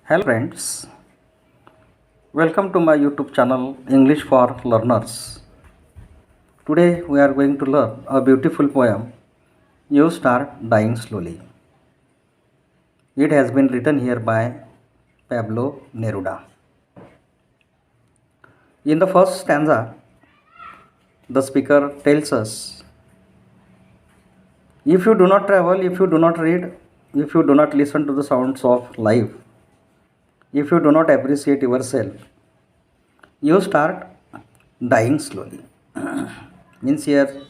Hello friends, welcome to my YouTube channel English for Learners. Today we are going to learn a beautiful poem, You Start Dying Slowly. It has been written here by Pablo Neruda. In the first stanza, the speaker tells us, if you do not travel, if you do not read, if you do not listen to the sounds of life, if you do not appreciate yourself, you start dying slowly. Means here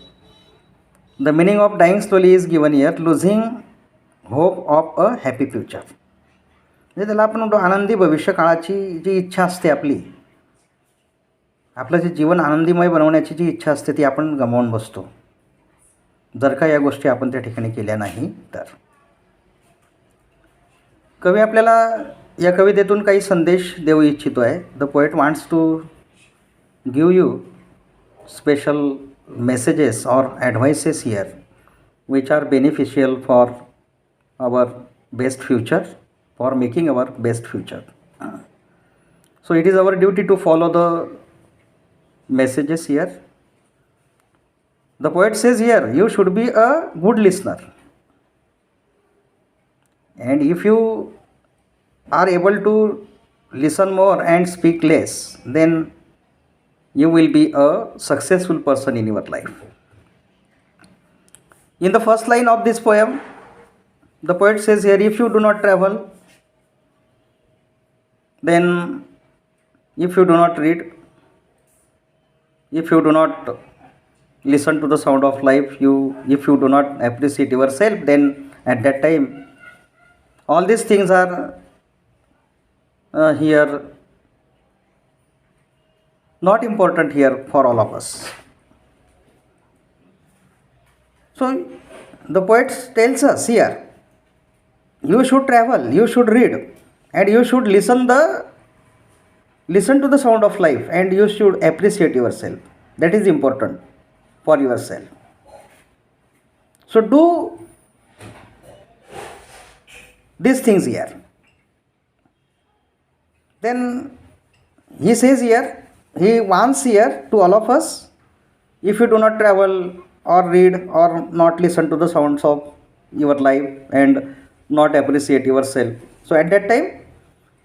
the meaning of dying slowly is given here, losing hope of a happy future. म्हणजे त्याला आपण म्हणतो आनंदी भविष्यकाळाची जी इच्छा असते आपलं जे जीवन आनंदीमय बनवण्याची जी इच्छा असते ती आपण गमावून बसतो जर का या गोष्टी आपण त्या ठिकाणी केल्या नाही तर. कवी आपल्याला या कवितेतून काही संदेश देऊ इच्छितो आहे. The poet wants to give you special messages or advices here which are beneficial for our best future, for making our best future. So it is our duty to follow the messages here. The poet says here, you should be a good listener, and if you are able to listen more and speak less, then you will be a successful person in your life. In the first line of this poem, the poet says here, if you do not travel, then if you do not read, if you do not listen to the sound of life, if you do not appreciate yourself, then at that time all these things are here not important here for all of us. So the poet tells us here, you should travel, you should read, and you should listen to the sound of life, and you should appreciate yourself. That is important for yourself. So do these things here. Then he says here, he wants here to all of us, if you do not travel or read or not listen to the sounds of your life and not appreciate yourself, so at that time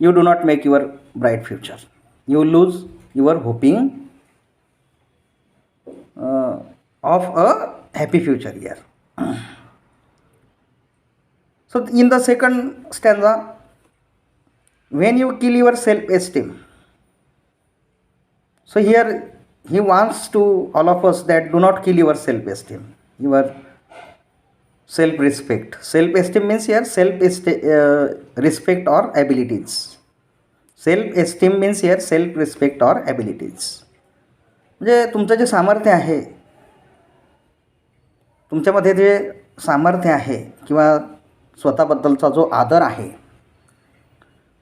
you do not make your bright future. You lose your hoping of a happy future here. So in the second stanza, when you kill your self-esteem, so here he wants to all of us that do not kill your self-esteem, your self-respect. Self-esteem means here self-respect or abilities. Self-esteem means here self-respect or abilities. म्हणजे तुमचं जे सामर्थ्य आहे, तुमच्यामध्ये जे सामर्थ्य आहे किंवा स्वतःबद्दलचा जो आदर आहे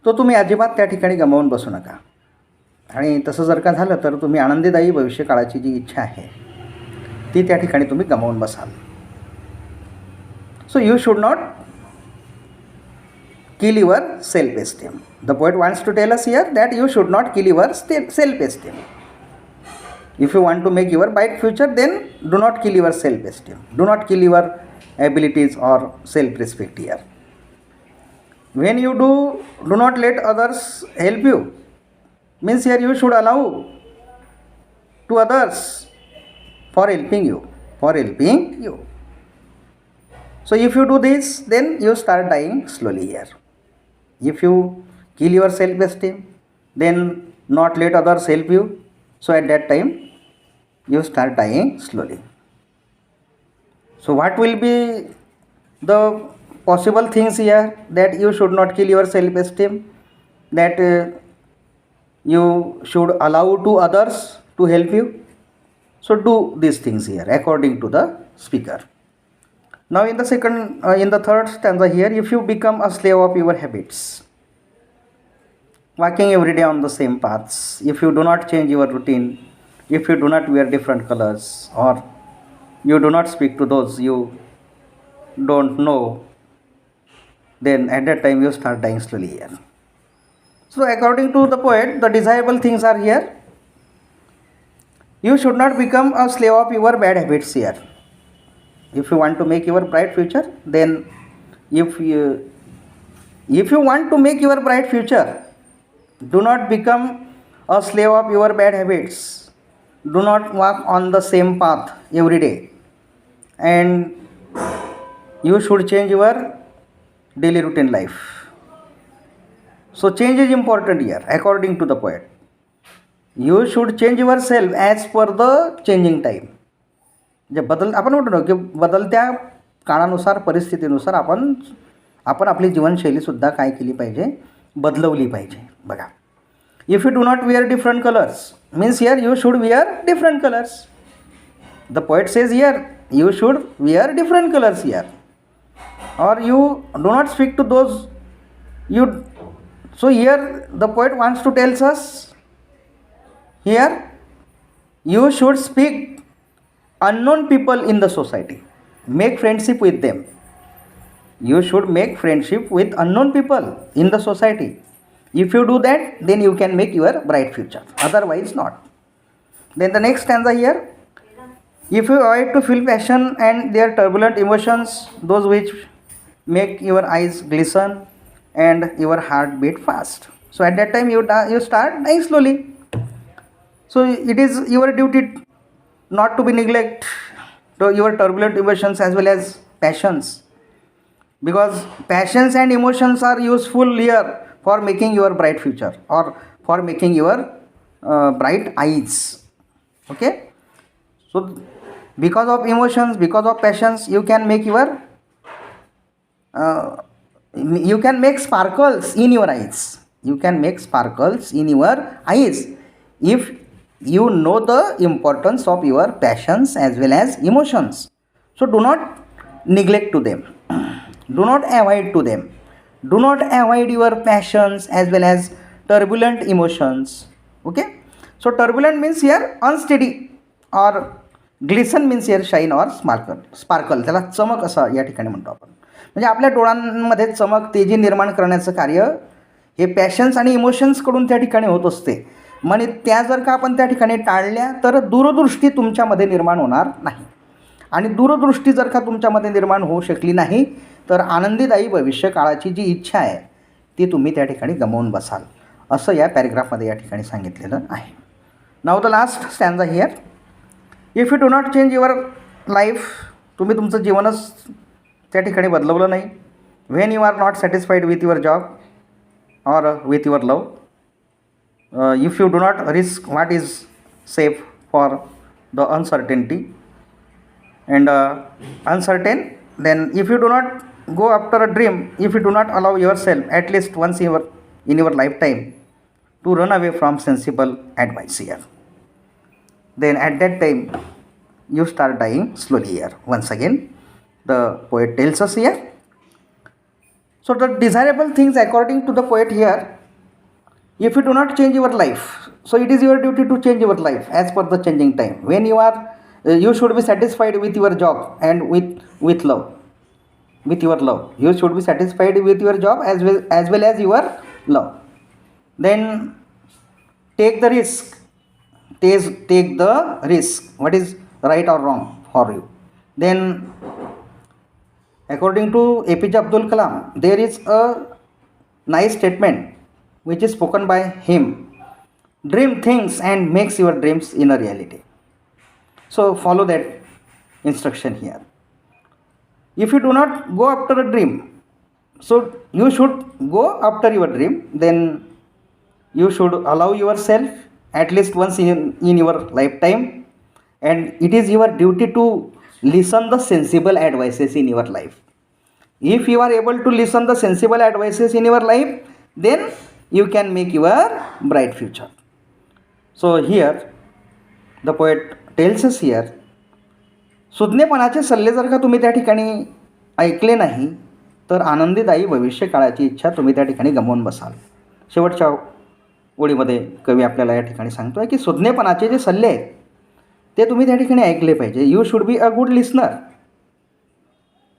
तो तुम्ही अजिबात त्या ठिकाणी गमावून बसू नका. आणि तसं जर का झालं तर तुम्ही आनंददायी भविष्यकाळाची जी इच्छा आहे ती त्या ठिकाणी तुम्ही गमावून बसाल. So you should not kill your self esteem. The poet wants to tell us here that you should not kill your self esteem. If you want to make your bright future, then do not kill your self esteem. Do not kill your abilities or self respect here. When you do not let others help you, means here you should allow to others for helping you. So if you do this, then you start dying slowly here. If you kill your self esteem, then not let others help you, so at that time you start dying slowly. So what will be the possible things here that you should not kill your self esteem, that you should allow to others to help you? So do these things here according to the speaker. Now in the third stanza here, if you become a slave of your habits, walking every day on the same paths, if you do not change your routine, if you do not wear different colors, or you do not speak to those you don't know, then at that time you start dying slowly here. So according to the poet, the desirable things are here. You should not become a slave of your bad habits here. If you want to make your bright future, then if you want to make your bright future, do not become a slave of your bad habits. Do not walk on the same path every day. And you should change your daily routine life. So change is important here according to the poet. You should change yourself as per the changing time. जे आपण म्हणतो ना की बदलत्या काळानुसार परिस्थितीनुसार आपण आपली जीवनशैलीसुद्धा काय केली पाहिजे, बदलवली पाहिजे. बघा, if you do not wear different colours means here you should wear different colours. The poet says here you should wear different colours here. or you do not speak to those you. So here the poet wants to tell us here you should speak unknown people in the society, make friendship with them. You should make friendship with unknown people in the society. If you do that, then you can make your bright future, otherwise not. Then the next stanza here, if you avoid to feel passion and their turbulent emotions, those which make your eyes glisten and your heart beat fast, so at that time you start dying slowly. So it is your duty not to be neglect to your turbulent emotions as well as passions, because passions and emotions are useful here for making your bright future or for making your bright eyes. Okay, so because of emotions, because of passions, you can make your you can make sparkles in your eyes. You can make sparkles in your eyes if you know the importance of your passions as well as emotions. So do not neglect to them. Do not avoid to them. Do not avoid your passions as well as turbulent emotions. Okay. So turbulent means here unsteady, or glisten means here shine or sparkle. त्याला चमक असं या ठिकाणी म्हणतो आपण. म्हणजे आपल्या डोळ्यांमध्ये चमक, तेजी निर्माण करण्याचं कार्य हे पॅशन्स आणि इमोशन्सकडून त्या ठिकाणी होत असते. म्हणजे त्या जर का आपण त्या ठिकाणी टाळल्या तर दूरदृष्टी तुमच्यामध्ये निर्माण होणार नाही. आणि दूरदृष्टी जर का तुमच्यामध्ये निर्माण होऊ शकली नाही तर आनंदीदायी भविष्यकाळाची जी इच्छा आहे ती तुम्ही त्या ठिकाणी गमावून बसाल, असं या पॅरेग्राफमध्ये या ठिकाणी सांगितलेलं आहे. नाव the last stanza here, if you do not change your life, तुम्ही तुमचं जीवनच त्या ठिकाणी बदलवलं नाही. When you are not satisfied with your job or with your love, if you do not risk what is safe for the uncertainty and uncertain, then if you do not go after a dream, if you do not allow yourself at least once in your lifetime to run away from sensible advice here, then at that time you start dying slowly here. Once again the poet tells us here. So the desirable things according to the poet here, if you do not change your life, so it is your duty to change your life as per the changing time. When you are you should be satisfied with your job and with love, with your love. You should be satisfied with your job as well as your love. Then take the risk. Take the risk. What is right or wrong for you. Then according to APJ Abdul Kalam, there is a nice statement which is spoken by him. Dream things and makes your dreams in a reality. So follow that instruction here. If you do not go after a dream, so you should go after your dream, then you should allow yourself at least once in your lifetime, and it is your duty to listen the sensible advices in your life. If you are able to listen the sensible advices in your life, then you can make your bright future. So here the poet tells us here, सुज्ञपणाचे सल्ले जर का तुम्ही त्या ठिकाणी ऐकले नाही तर आनंदीदायी भविष्यकाळाची इच्छा तुम्ही त्या ठिकाणी गमावून बसाल. शेवटच्या ओळीमध्ये कवी आपल्याला या ठिकाणी सांगतोय की सुज्ञपणाचे जे सल्ले आहेत ते तुम्ही त्या ठिकाणी ऐकले पाहिजे. You should be a good listener.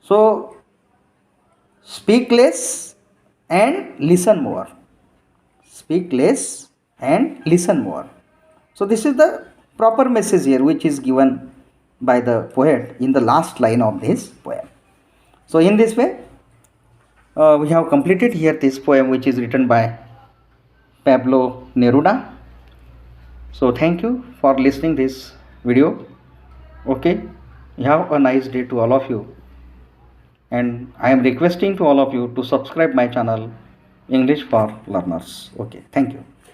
So speak less and listen mower. speak less and listen more. So this is the proper message here which is given by the poet in the last line of this poem. So in this way we have completed here this poem which is written by Pablo Neruda. So thank you for listening this video. Okay, you have a nice day to all of you, and I am requesting to all of you to subscribe my channel English for Learners. Okay, thank you.